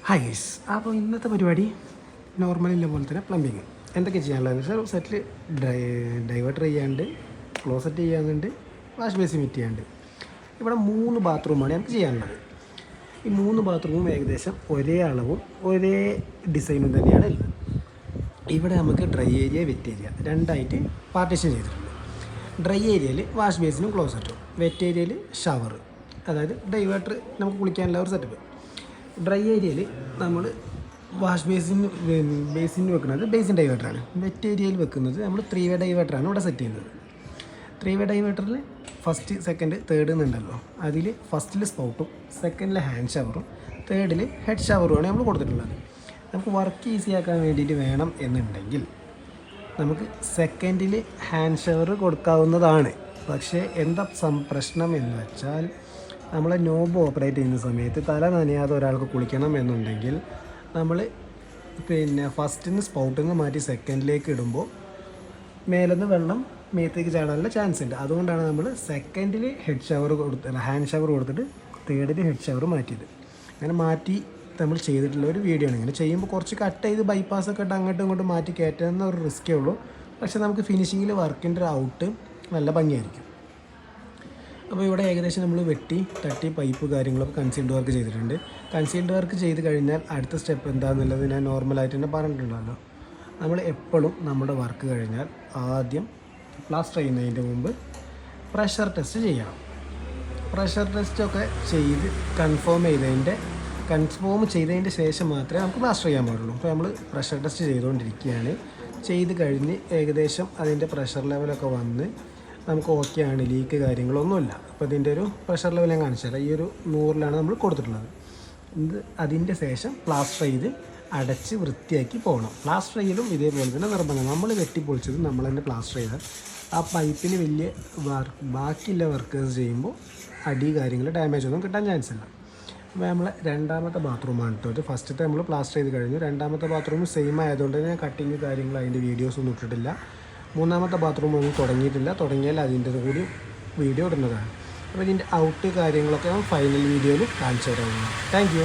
Hi guys, അപ്പോൾ ഇന്നത്തെ പരിപാടി നോർമലില്ല പോലെ തന്നെ പ്ലംബിങ് എന്തൊക്കെ ചെയ്യാനുള്ളതെന്ന് വെച്ചാൽ സെറ്റിൽ ഡൈവേർട്ടർ ചെയ്യാണ്ട്, ക്ലോസറ്റ് ചെയ്യാനുണ്ട്, വാഷ് ബേസിൻ ഫിറ്റ് ചെയ്യാണ്ട്. ഇവിടെ 3 ബാത്റൂമാണ് നമുക്ക് ചെയ്യാനുള്ളത്. ഈ 3 ബാത്റൂമും ഏകദേശം ഒരേ അളവും ഒരേ ഡിസൈനും തന്നെയാണ് ഉള്ളത്. ഇവിടെ നമുക്ക് ഡ്രൈ ഏരിയ, വെറ്റ് ഏരിയ രണ്ടായിട്ട് പാർട്ടീഷൻ ചെയ്തിട്ടുണ്ട്. ഡ്രൈ ഏരിയയിൽ വാഷ് ബേസിനും ക്ലോസറ്റും, വെറ്റ് ഏരിയയിൽ ഷവർ, അതായത് ഡൈവേർട്ടർ നമുക്ക് കുളിക്കാനുള്ള ഒരു സെറ്റപ്പ്. ഡ്രൈ ഏരിയയിൽ നമ്മൾ വാഷ് ബേസിന് വെക്കുന്നത് ബേസിൻ ഡൈവേർട്ടറാണ്. വെറ്റ് ഏരിയയിൽ വെക്കുന്നത് നമ്മൾ 3 വേ ഡൈവേർട്ടറാണ് ഇവിടെ സെറ്റ് ചെയ്യുന്നത്. 3 വേ ഡൈവേർട്ടറിൽ ഫസ്റ്റ്, സെക്കൻഡ്, തേർഡ് എന്നുണ്ടല്ലോ. അതിൽ ഫസ്റ്റിൽ സ്പൗട്ടും, സെക്കൻഡിൽ ഹാൻഡ് ഷവറും, തേർഡിൽ ഹെഡ് ഷവറുമാണ് നമ്മൾ കൊടുത്തിട്ടുള്ളത്. നമുക്ക് വർക്ക് ഈസി ആക്കാൻ വേണ്ടിയിട്ട് വേണം എന്നുണ്ടെങ്കിൽ നമുക്ക് സെക്കൻഡിൽ ഹാൻഡ് ഷവർ കൊടുക്കാവുന്നതാണ്. പക്ഷേ എന്താ പ്രശ്നം എന്ന് വെച്ചാൽ, നമ്മൾ നോബ് ഓപ്പറേറ്റ് ചെയ്യുന്ന സമയത്ത് തല നനയാതെ ഒരാൾക്ക് കുളിക്കണം എന്നുണ്ടെങ്കിൽ നമ്മൾ ഫസ്റ്റിന് സ്പൗട്ടിൽ നിന്ന് മാറ്റി സെക്കൻഡിലേക്ക് ഇടുമ്പോൾ മേലെന്ന് വെള്ളം മേത്തേക്ക് ചാടാനുള്ള ചാൻസ് ഉണ്ട്. അതുകൊണ്ടാണ് നമ്മൾ സെക്കൻഡിൽ ഹാൻഡ് ഷവർ കൊടുത്തിട്ട് തേർഡിൽ ഹെഡ് ഷവർ മാറ്റിയത്. അങ്ങനെ മാറ്റി നമ്മൾ ചെയ്തിട്ടുള്ള ഒരു വീഡിയോ ആണ്. ഇങ്ങനെ ചെയ്യുമ്പോൾ കുറച്ച് കട്ട് ചെയ്ത് ബൈപ്പാസൊക്കെ ഇട്ട് അങ്ങോട്ടും ഇങ്ങോട്ടും മാറ്റി കയറ്റുന്ന ഒരു റിസ്ക്കേ ഉള്ളൂ. പക്ഷേ നമുക്ക് ഫിനിഷിങ്ങിൽ വർക്കിൻ്റെ ഒരു ഔട്ട് നല്ല ഭംഗിയായിരിക്കും. അപ്പോൾ ഇവിടെ ഏകദേശം നമ്മൾ വെട്ടി തട്ടി പൈപ്പ് കാര്യങ്ങളൊക്കെ കൺസീൽഡ് വർക്ക് ചെയ്തിട്ടുണ്ട്. കൺസീൽഡ് വർക്ക് ചെയ്ത് കഴിഞ്ഞാൽ അടുത്ത സ്റ്റെപ്പ് എന്താണെന്നുള്ളത് ഞാൻ നോർമലായിട്ട് തന്നെ പറഞ്ഞിട്ടുണ്ടല്ലോ. നമ്മൾ എപ്പോഴും നമ്മുടെ വർക്ക് കഴിഞ്ഞാൽ ആദ്യം പ്ലാസ്റ്റർ ചെയ്യുന്നതിൻ്റെ മുമ്പ് പ്രഷർ ടെസ്റ്റ് ചെയ്യണം. പ്രഷർ ടെസ്റ്റൊക്കെ ചെയ്ത് കൺഫേം ചെയ്തതിൻ്റെ ശേഷം മാത്രമേ നമുക്ക് പ്ലാസ്റ്റർ ചെയ്യാൻ പാടുള്ളൂ. അപ്പോൾ നമ്മൾ പ്രഷർ ടെസ്റ്റ് ചെയ്തുകൊണ്ടിരിക്കുകയാണ്. ചെയ്ത് കഴിഞ്ഞ് ഏകദേശം അതിൻ്റെ പ്രഷർ ലെവലൊക്കെ വന്ന് നമുക്ക് ഓക്കെ ആണ്, ലീക്ക് കാര്യങ്ങളൊന്നുമില്ല. അപ്പോൾ ഇതിൻ്റെ ഒരു പ്രഷർ ലെവൽ ഞാൻ കാണിച്ചു തരാം. ഈ ഒരു 100ലാണ് നമ്മൾ കൊടുത്തിട്ടുള്ളത്. അതിൻ്റെ ശേഷം പ്ലാസ്റ്റർ ചെയ്ത് അടച്ച് വൃത്തിയാക്കി പോകണം. പ്ലാസ്റ്റർ ചെയ്യലും ഇതേപോലെ തന്നെ നിർബന്ധം. നമ്മൾ വെട്ടിപ്പൊളിച്ചത് നമ്മൾ തന്നെ പ്ലാസ്റ്റർ ചെയ്താൽ ആ പൈപ്പിന് വലിയ ബാക്കിയുള്ള വർക്കേഴ്സ് ചെയ്യുമ്പോൾ അടി കാര്യങ്ങൾ ഡാമേജ് ഒന്നും കിട്ടാൻ ചാൻസ് ഇല്ല. അപ്പോൾ നമ്മൾ രണ്ടാമത്തെ ബാത്റൂമാണ് കേട്ടോ ഇത്. ഫസ്റ്റത്തെ നമ്മൾ പ്ലാസ്റ്റർ ചെയ്ത് കഴിഞ്ഞു. രണ്ടാമത്തെ ബാത്റൂം സെയിം ആയതുകൊണ്ട് തന്നെ കട്ടിങ് കാര്യങ്ങൾ അതിൻ്റെ വീഡിയോസ് ഒന്നും ഇട്ടിട്ടില്ല. മൂന്നാമത്തെ ബാത്റൂം ഒന്നും തുടങ്ങിയിട്ടില്ല. തുടങ്ങിയാൽ അതിൻ്റെ കൂടി വീഡിയോ ഇടുന്നതാണ്. അപ്പോൾ ഇതിൻ്റെ ഔട്ട് കാര്യങ്ങളൊക്കെ ഫൈനൽ വീഡിയോയിൽ കാണിച്ചു തരാവുന്നതാണ്. Thank you.